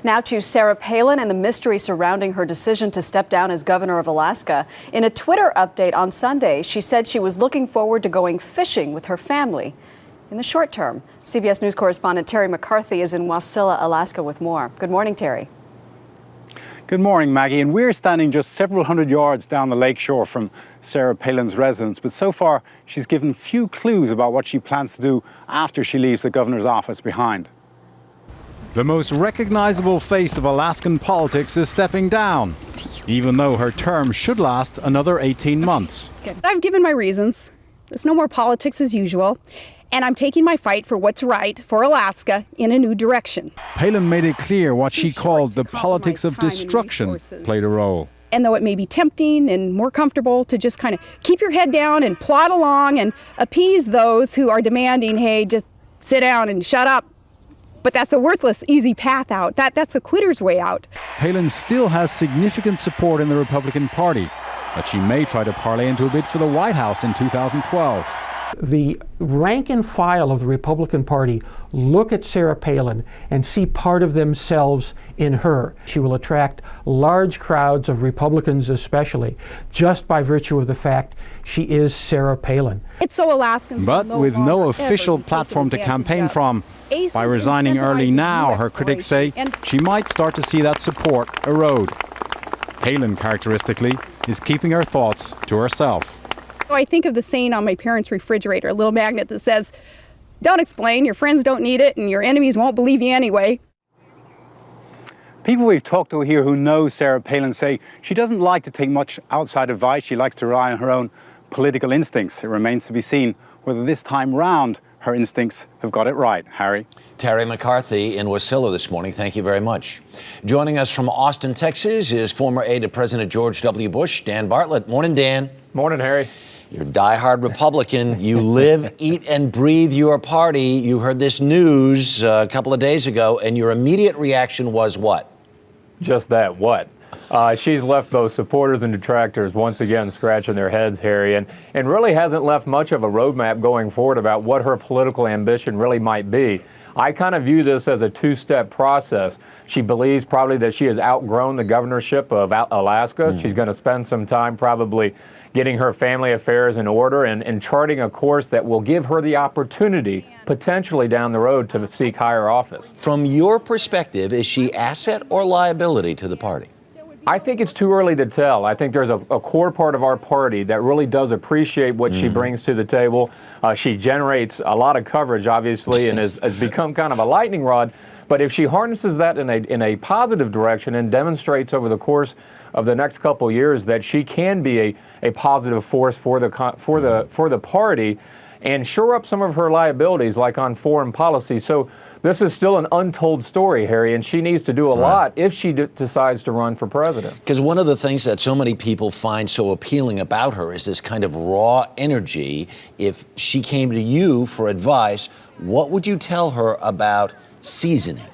Now to Sarah Palin and the mystery surrounding her decision to step down as governor of Alaska. In a Twitter update on Sunday, she said she was looking forward to going fishing with her family in the short term. CBS News correspondent Terry McCarthy is in WASILLA, Alaska with more. Good morning, Terry. Good morning, Maggie. And we're standing just several hundred yards down the lakeshore from Sarah Palin's residence. But so far, she's given few clues about what she plans to do after she leaves the governor's office behind. The most recognizable face of Alaskan politics is stepping down, even though her term should last another 18 months. I've given my reasons. There's no more politics as usual. And I'm taking my fight for what's right for Alaska in a new direction. Palin made it clear what she called the politics of destruction played a role. And though it may be tempting and more comfortable to just kind of keep your head down and plod along and appease those who are demanding, hey, just sit down and shut up. But that's a worthless, easy path out. That's a quitter's way out. Palin still has significant support in the Republican Party that she may try to parlay into a bid for the White House in 2012. The rank and file of the Republican Party look at Sarah Palin and see part of themselves in her. She will attract large crowds of Republicans especially, just by virtue of the fact she is Sarah Palin. It's so Alaskans. But with no official platform to campaign from, by resigning early now, her critics say she might start to see that support erode. Palin, characteristically, is keeping her thoughts to herself. I think of the saying on my parents' refrigerator, a little magnet that says, don't explain, your friends don't need it, and your enemies won't believe you anyway. People we've talked to here who know Sarah Palin say she doesn't like to take much outside advice. She likes to rely on her own political instincts. It remains to be seen whether this time round her instincts have got it right. Harry? Terry McCarthy in WASILLA this morning. Thank you very much. Joining us from Austin, Texas is former aide to President George W. Bush, Dan Bartlett. Morning, Dan. Morning, Harry. You're a diehard Republican. You live, eat, and breathe your party. You heard this news a couple of days ago, and your immediate reaction was what? Just that, what? She's left those supporters and detractors once again scratching their heads, Harry, and really hasn't left much of a roadmap going forward about what her political ambition really might be. I kind of view this as a two-step process. She believes probably that she has outgrown the governorship of Alaska. She's going to spend some time probably getting her family affairs in order and charting a course that will give her the opportunity, potentially down the road, to seek higher office. From your perspective, is she asset or liability to the party? I think it's too early to tell. I think there's a core part of our party that really does appreciate what she brings to the table. She generates a lot of coverage, obviously, and has become kind of a lightning rod. But if she harnesses that in a positive direction and demonstrates over the course of the next couple of years that she can be a positive force for the party and shore up some of her liabilities, like on foreign policy. So this is still an untold story, Harry, and she needs to do a lot if she decides to run for president. Because one of the things that so many people find so appealing about her is this kind of raw energy. If she came to you for advice, what would you tell her about seasoning?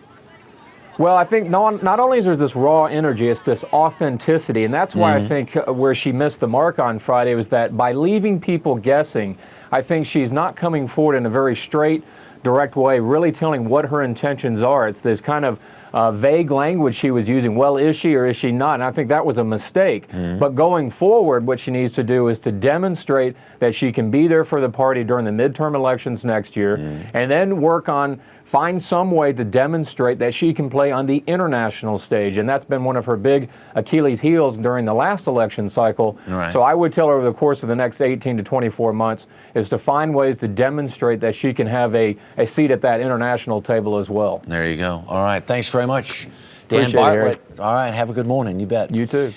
Well, I think not only is there this raw energy, it's this authenticity. And that's why I think where she missed the mark on Friday was that by leaving people guessing, I think she's not coming forward in a very straight, direct way, really telling what her intentions are. It's this kind of vague language she was using. Well, is she or is she not? And I think that was a mistake. But going forward, what she needs to do is to demonstrate that she can be there for the party during the midterm elections next year, and then find some way to demonstrate that she can play on the international stage. And that's been one of her big Achilles heels during the last election cycle. Right. So I would tell her over the course of the next 18 to 24 months is to find ways to demonstrate that she can have a seat at that international table as well. There you go. All right. Thanks very much, Dan Appreciate it, Bartlett. All right. Have a good morning. You bet. You too.